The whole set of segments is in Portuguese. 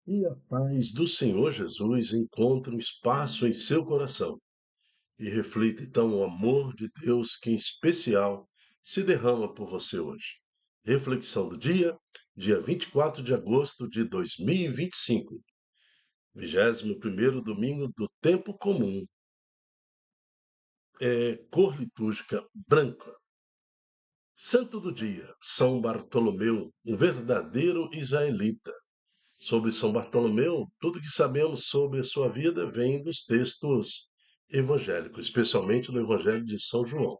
E a paz do Senhor Jesus encontre um espaço em seu coração e reflita então o amor de Deus que em especial se derrama por você hoje. Reflexão do dia 24 de agosto de 2025, 21º domingo do tempo comum, cor litúrgica branca. Santo do dia, São Bartolomeu, um verdadeiro israelita. Sobre São Bartolomeu, tudo que sabemos sobre a sua vida vem dos textos evangélicos, especialmente no Evangelho de São João.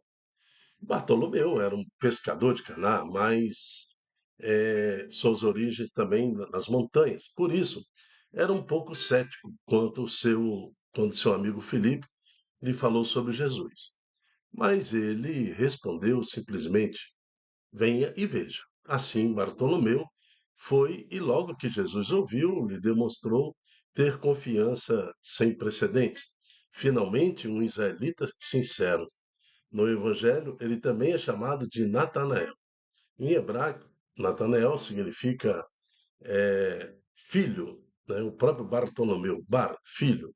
Bartolomeu era um pescador de Caná, mas suas origens também nas montanhas. Por isso, era um pouco cético quando seu amigo Filipe lhe falou sobre Jesus. Mas ele respondeu simplesmente: venha e veja. Assim, Bartolomeu foi e logo que Jesus ouviu, lhe demonstrou ter confiança sem precedentes. Finalmente, um israelita sincero. No Evangelho, ele também é chamado de Natanael. Em hebraico, Natanael significa filho, né? O próprio Bartolomeu, filho,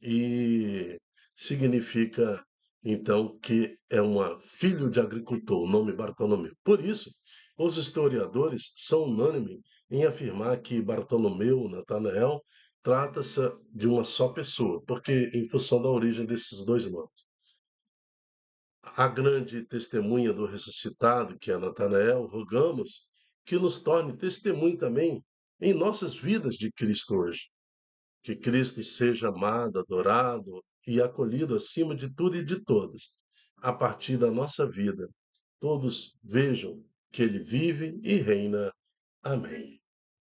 e significa então que é um filho de agricultor, o nome Bartolomeu. Por isso, os historiadores são unânimes em afirmar que Bartolomeu, Natanael, trata-se de uma só pessoa, porque em função da origem desses dois nomes. A grande testemunha do ressuscitado, que é Natanael, rogamos que nos torne testemunho também em nossas vidas de Cristo hoje. Que Cristo seja amado, adorado e acolhido acima de tudo e de todos, a partir da nossa vida. Todos vejam que ele vive e reina. Amém.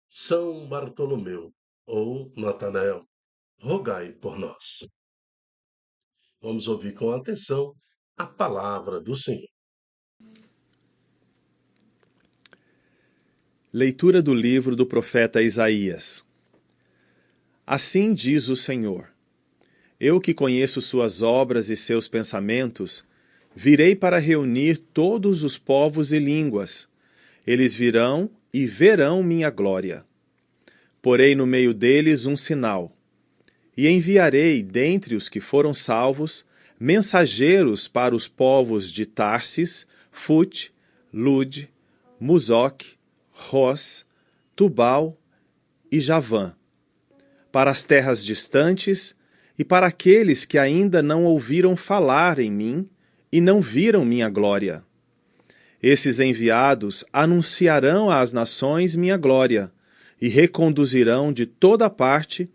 São Bartolomeu, ou Natanael, rogai por nós. Vamos ouvir com atenção a palavra do Senhor. Leitura do livro do profeta Isaías. Assim diz o Senhor: Eu que conheço suas obras e seus pensamentos, virei para reunir todos os povos e línguas. Eles virão e verão minha glória. Porei no meio deles um sinal, e enviarei dentre os que foram salvos mensageiros para os povos de Tarsis, Fut, Lud, Musoque, Ros, Tubal e Javã, para as terras distantes e para aqueles que ainda não ouviram falar em mim e não viram minha glória. Esses enviados anunciarão às nações minha glória e reconduzirão de toda parte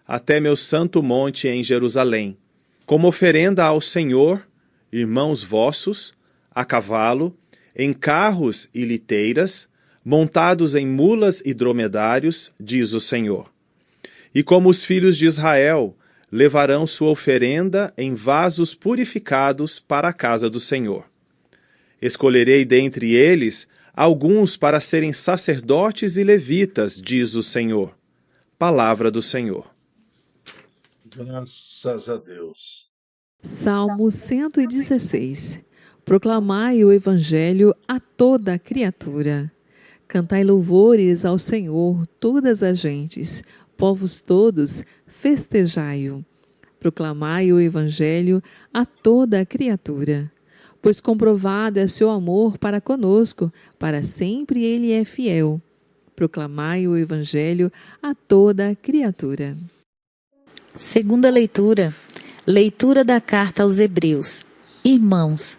até meu santo monte em Jerusalém, como oferenda ao Senhor, irmãos vossos, a cavalo, em carros e liteiras, montados em mulas e dromedários, diz o Senhor. E como os filhos de Israel, levarão sua oferenda em vasos purificados para a casa do Senhor. Escolherei dentre eles alguns para serem sacerdotes e levitas, diz o Senhor. Palavra do Senhor. Graças a Deus. Salmo 116. Proclamai o Evangelho a toda criatura. Cantai louvores ao Senhor, todas as gentes, povos todos, festejai-o. Proclamai o Evangelho a toda criatura. Pois comprovado é seu amor para conosco, para sempre ele é fiel. Proclamai o Evangelho a toda criatura. Segunda leitura. Leitura da carta aos Hebreus. Irmãos,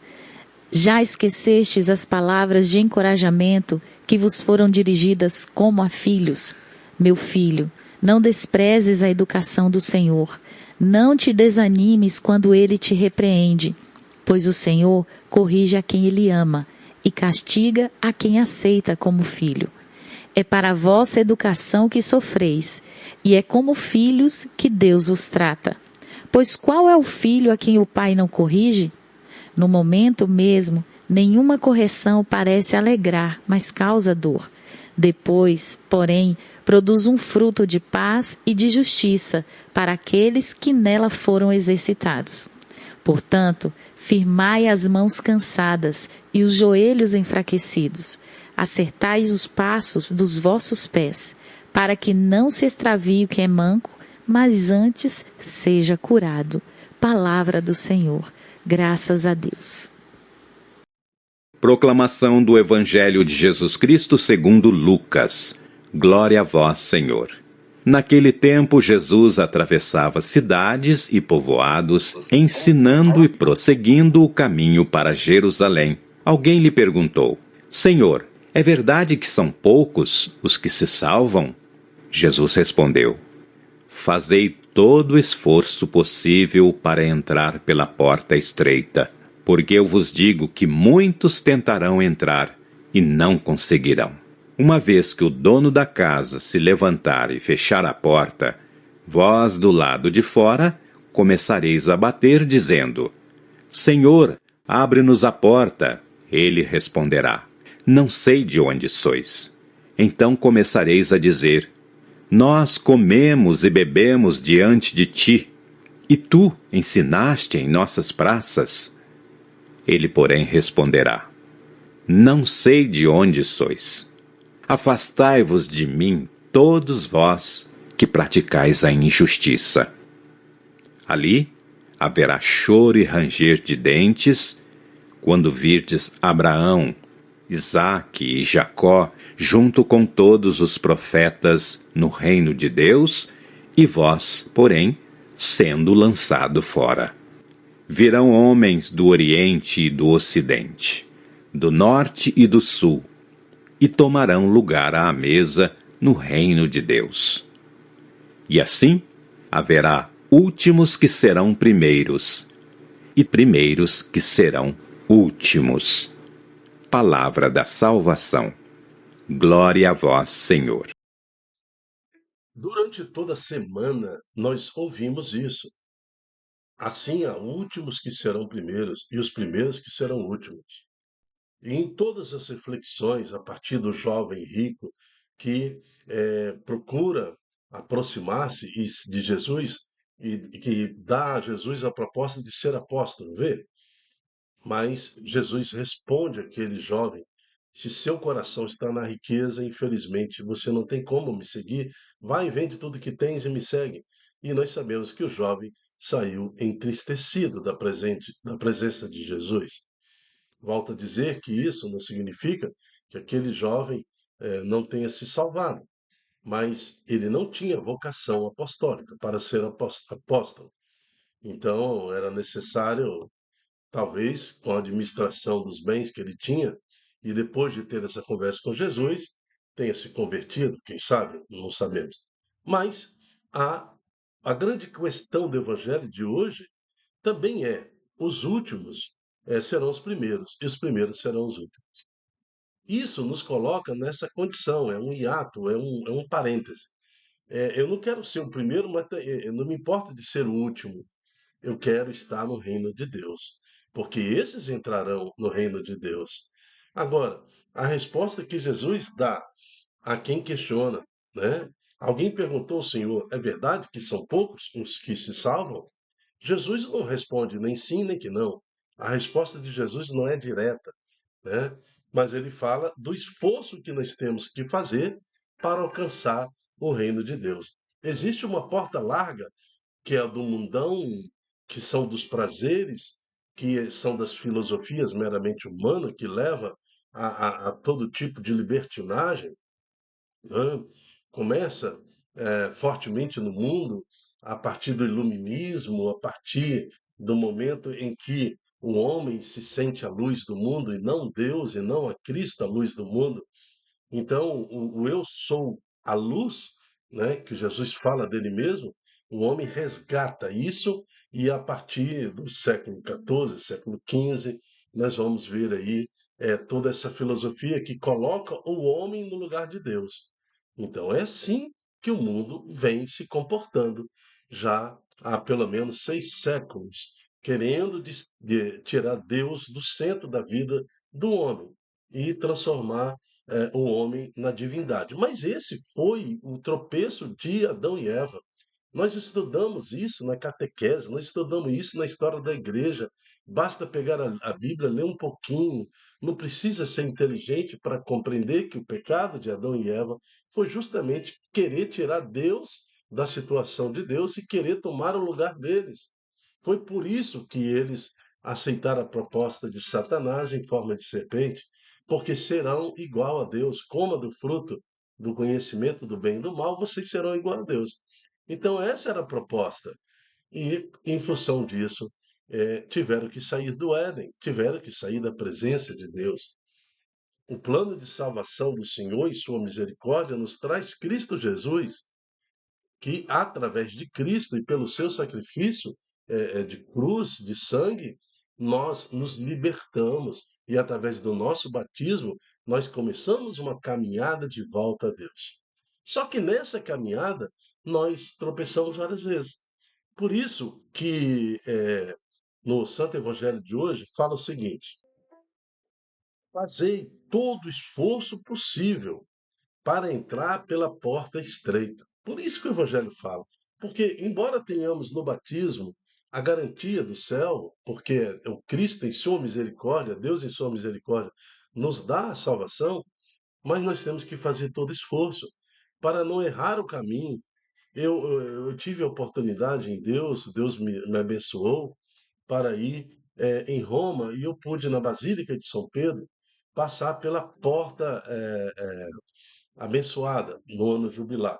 já esquecestes as palavras de encorajamento que vos foram dirigidas como a filhos? Meu filho, não desprezes a educação do Senhor. Não te desanimes quando ele te repreende, pois o Senhor corrige a quem ele ama e castiga a quem aceita como filho. É para a vossa educação que sofreis, e é como filhos que Deus vos trata. Pois qual é o filho a quem o pai não corrige? No momento mesmo, nenhuma correção parece alegrar, mas causa dor. Depois, porém, produz um fruto de paz e de justiça para aqueles que nela foram exercitados. Portanto, firmai as mãos cansadas e os joelhos enfraquecidos. Acertai os passos dos vossos pés, para que não se extravie o que é manco, mas antes seja curado. Palavra do Senhor. Graças a Deus. Proclamação do Evangelho de Jesus Cristo segundo Lucas. Glória a vós, Senhor. Naquele tempo, Jesus atravessava cidades e povoados, ensinando e prosseguindo o caminho para Jerusalém. Alguém lhe perguntou: Senhor, é verdade que são poucos os que se salvam? Jesus respondeu: Fazei todo o esforço possível para entrar pela porta estreita, porque eu vos digo que muitos tentarão entrar e não conseguirão. Uma vez que o dono da casa se levantar e fechar a porta, vós do lado de fora começareis a bater, dizendo: Senhor, abre-nos a porta. Ele responderá: Não sei de onde sois. Então começareis a dizer: Nós comemos e bebemos diante de ti, e tu ensinaste em nossas praças. Ele, porém, responderá: Não sei de onde sois. Afastai-vos de mim, todos vós que praticais a injustiça. Ali haverá choro e ranger de dentes, quando virdes Abraão, Isaque e Jacó, junto com todos os profetas, no reino de Deus, e vós, porém, sendo lançado fora. Virão homens do Oriente e do Ocidente, do Norte e do Sul, e tomarão lugar à mesa no reino de Deus. E assim haverá últimos que serão primeiros, e primeiros que serão últimos. Palavra da salvação. Glória a vós, Senhor. Durante toda a semana, nós ouvimos isso. Assim, há últimos que serão primeiros e os primeiros que serão últimos. E em todas as reflexões, a partir do jovem rico que procura aproximar-se de Jesus e que dá a Jesus a proposta de ser apóstolo, vê? Mas Jesus responde àquele jovem: se seu coração está na riqueza, infelizmente você não tem como me seguir. Vai e vende tudo que tens e me segue. E nós sabemos que o jovem saiu entristecido da presença de Jesus. Volto a dizer que isso não significa que aquele jovem não tenha se salvado, mas ele não tinha vocação apostólica para ser apóstolo. Então era necessário, talvez, com a administração dos bens que ele tinha, e depois de ter essa conversa com Jesus, tenha se convertido, quem sabe, não sabemos. Mas a, a grande questão do evangelho de hoje também é: os últimos serão os primeiros, e os primeiros serão os últimos. Isso nos coloca nessa condição, é um hiato, é um parêntese. Eu não quero ser o primeiro, mas não me importa de ser o último. Eu quero estar no reino de Deus, porque esses entrarão no reino de Deus. Agora, a resposta que Jesus dá a quem questiona, né? Alguém perguntou ao Senhor: é verdade que são poucos os que se salvam? Jesus não responde nem sim nem que não. A resposta de Jesus não é direta, né? Mas ele fala do esforço que nós temos que fazer para alcançar o reino de Deus. Existe uma porta larga, que é a do mundão, que são dos prazeres, que são das filosofias meramente humanas, que leva a todo tipo de libertinagem, né? Começa fortemente no mundo a partir do iluminismo, a partir do momento em que o homem se sente a luz do mundo e não Deus, e não a Cristo a luz do mundo. Então, o eu sou a luz, né, que Jesus fala dele mesmo, o homem resgata isso, e a partir do século XIV, século XV, nós vamos ver aí toda essa filosofia que coloca o homem no lugar de Deus. Então, é assim que o mundo vem se comportando já há pelo menos 6 séculos, querendo tirar Deus do centro da vida do homem e transformar o homem na divindade. Mas esse foi o tropeço de Adão e Eva. Nós estudamos isso na catequese, nós estudamos isso na história da igreja. Basta pegar a Bíblia, ler um pouquinho. Não precisa ser inteligente para compreender que o pecado de Adão e Eva foi justamente querer tirar Deus da situação de Deus e querer tomar o lugar deles. Foi por isso que eles aceitaram a proposta de Satanás em forma de serpente, porque serão igual a Deus. Coma do fruto do conhecimento do bem e do mal, vocês serão igual a Deus. Então, essa era a proposta. E, em função disso, tiveram que sair do Éden, tiveram que sair da presença de Deus. O plano de salvação do Senhor, em sua misericórdia, nos traz Cristo Jesus, que, através de Cristo e pelo seu sacrifício de cruz, de sangue, nós nos libertamos. E, através do nosso batismo, nós começamos uma caminhada de volta a Deus. Só que nessa caminhada, nós tropeçamos várias vezes. Por isso que no Santo Evangelho de hoje fala o seguinte: fazei todo o esforço possível para entrar pela porta estreita. Por isso que o Evangelho fala. Porque, embora tenhamos no batismo a garantia do céu, porque o Cristo em sua misericórdia, Deus em sua misericórdia, nos dá a salvação, mas nós temos que fazer todo esforço para não errar o caminho. Eu tive a oportunidade em Deus, Deus me abençoou para ir em Roma e eu pude, na Basílica de São Pedro, passar pela porta abençoada no ano jubilar.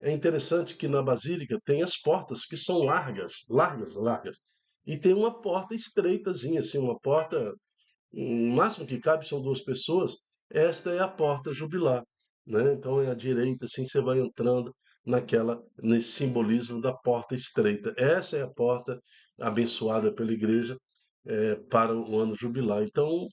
É interessante que na Basílica tem as portas que são largas, largas, largas. E tem uma porta estreitazinha, assim, uma porta o máximo que cabe são duas pessoas. Esta é a porta jubilar, né? Então é à direita, assim você vai entrando nesse simbolismo da porta estreita. Essa é a porta abençoada pela igreja para o ano jubilar. Então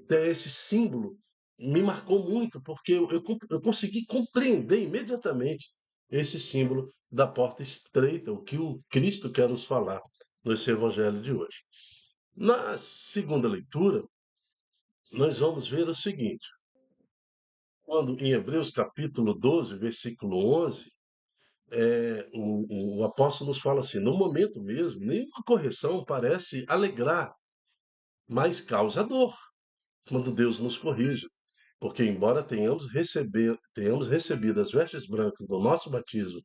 ter esse símbolo me marcou muito, porque eu consegui compreender imediatamente esse símbolo da porta estreita, o que o Cristo quer nos falar nesse evangelho de hoje. Na segunda leitura, nós vamos ver o seguinte: quando em Hebreus capítulo 12, versículo 11, o apóstolo nos fala assim: no momento mesmo, nenhuma correção parece alegrar, mas causa dor quando Deus nos corrige. Porque, embora tenhamos recebido as vestes brancas do nosso batismo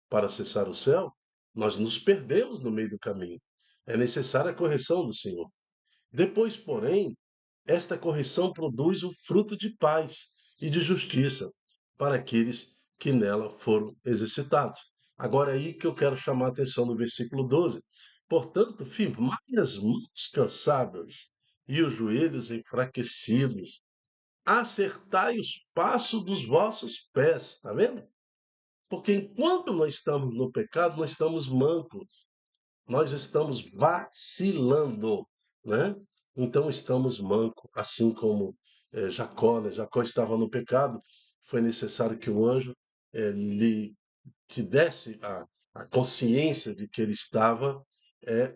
para acessar o céu, nós nos perdemos no meio do caminho. É necessária a correção do Senhor. Depois, porém, esta correção produz o fruto de paz e de justiça para aqueles que nela foram exercitados. Agora, é aí que eu quero chamar a atenção no versículo 12. Portanto, firmai as mãos cansadas e os joelhos enfraquecidos. Acertai os passos dos vossos pés. Está vendo? Porque enquanto nós estamos no pecado, nós estamos mancos, nós estamos vacilando, né? Então estamos manco, assim como Jacó, né? Jacó estava no pecado, foi necessário que o anjo lhe que desse a consciência de que ele estava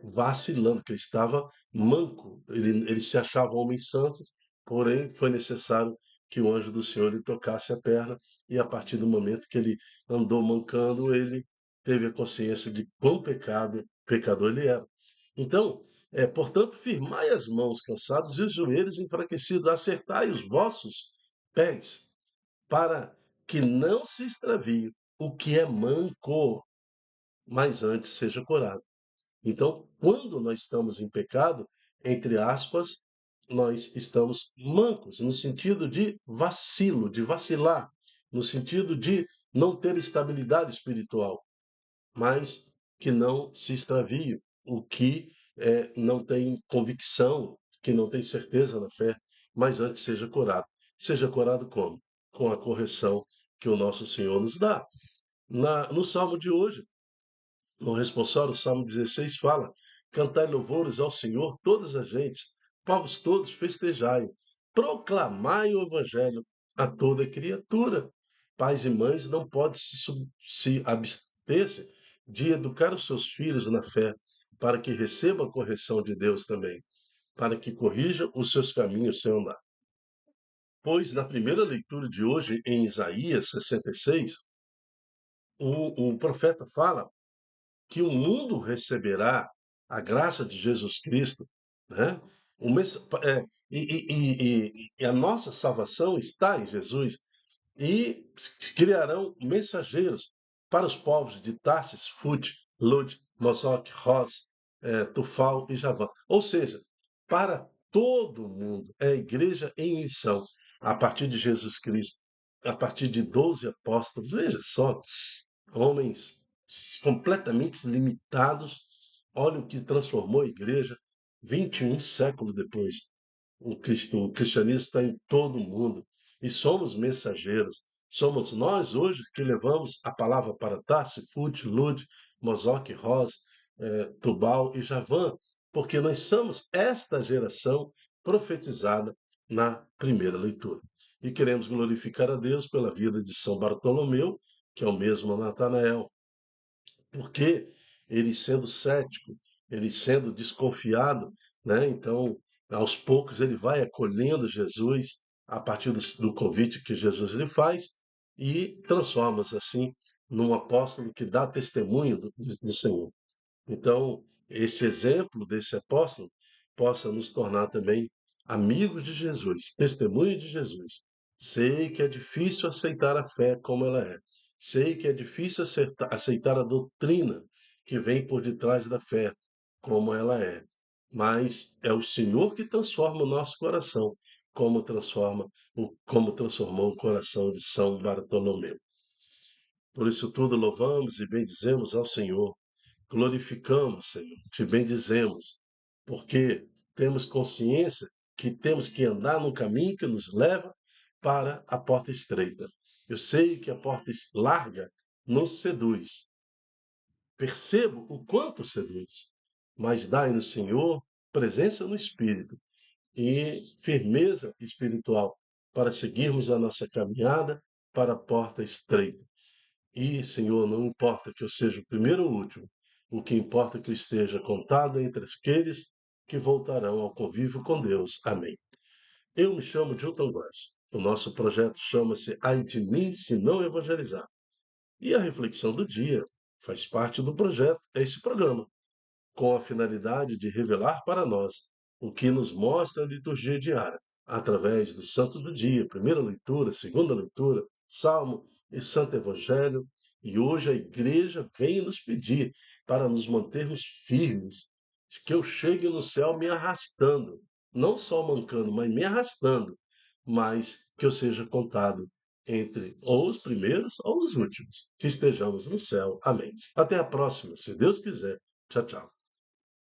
vacilando, que ele estava manco. Ele se achava homem santo, porém foi necessário que o anjo do Senhor lhe tocasse a perna, e a partir do momento que ele andou mancando, ele teve a consciência de quão pecador ele era. Então, portanto, firmai as mãos cansados e os joelhos enfraquecidos, acertai os vossos pés, para que não se extravie o que é manco, mas antes seja curado. Então, quando nós estamos em pecado, entre aspas, nós estamos mancos, no sentido de vacilo, de vacilar, no sentido de não ter estabilidade espiritual, mas que não se extravie, o que não tem convicção, que não tem certeza na fé, mas antes seja curado. Seja curado como? Com a correção que o nosso Senhor nos dá. No Salmo de hoje, no responsório, o Salmo 16 fala: cantai louvores ao Senhor, todas as gentes, povos todos festejai, proclamai o Evangelho a toda criatura. Pais e mães não podem se abster de educar os seus filhos na fé, para que recebam a correção de Deus também, para que corrijam os seus caminhos sem andar. Pois na primeira leitura de hoje, em Isaías 66, o profeta fala que o mundo receberá a graça de Jesus Cristo, né? E a nossa salvação está em Jesus. E criarão mensageiros para os povos de Tarsis, Fut, Lud, Mosok, Ros, Tufal e Javã. Ou seja, para todo mundo, é a igreja em missão, a partir de Jesus Cristo, a partir de 12 apóstolos. Veja só, homens completamente limitados. Olha o que transformou a igreja 21 séculos depois. O cristianismo está em todo o mundo e somos mensageiros. Somos nós hoje que levamos a palavra para Tarsi, Fut, Lud, Mosok, Ros, Tubal e Javã, porque nós somos esta geração profetizada na primeira leitura. E queremos glorificar a Deus pela vida de São Bartolomeu, que é o mesmo Natanael, porque ele sendo cético, ele sendo desconfiado, né? Então, aos poucos ele vai acolhendo Jesus a partir do convite que Jesus lhe faz e transforma-se assim num apóstolo que dá testemunho do Senhor. Então, este exemplo desse apóstolo possa nos tornar também amigos de Jesus, testemunho de Jesus. Sei que é difícil aceitar a fé como ela é. Sei que é difícil aceitar a doutrina que vem por detrás da fé como ela é. Mas é o Senhor que transforma o nosso coração, como transformou o coração de São Bartolomeu. Por isso tudo louvamos e bendizemos ao Senhor. Glorificamos, Senhor, te bendizemos, porque temos consciência que temos que andar no caminho que nos leva para a porta estreita. Eu sei que a porta larga nos seduz. Percebo o quanto seduz, mas dai-nos, Senhor, presença no Espírito e firmeza espiritual para seguirmos a nossa caminhada para a porta estreita. E, Senhor, não importa que eu seja o primeiro ou o último, o que importa é que eu esteja contado entre aqueles que voltarão ao convívio com Deus. Amém. Eu me chamo Gilton Góes. O nosso projeto chama-se Ai de mim se não evangelizar. E a reflexão do dia faz parte do projeto, é esse programa, com a finalidade de revelar para nós o que nos mostra a liturgia diária, através do Santo do Dia, primeira leitura, segunda leitura, Salmo e Santo Evangelho. E hoje a Igreja vem nos pedir para nos mantermos firmes, que eu chegue no céu me arrastando, não só mancando, mas me arrastando, mas que eu seja contado entre ou os primeiros ou os últimos, que estejamos no céu. Amém. Até a próxima, se Deus quiser. Tchau, tchau.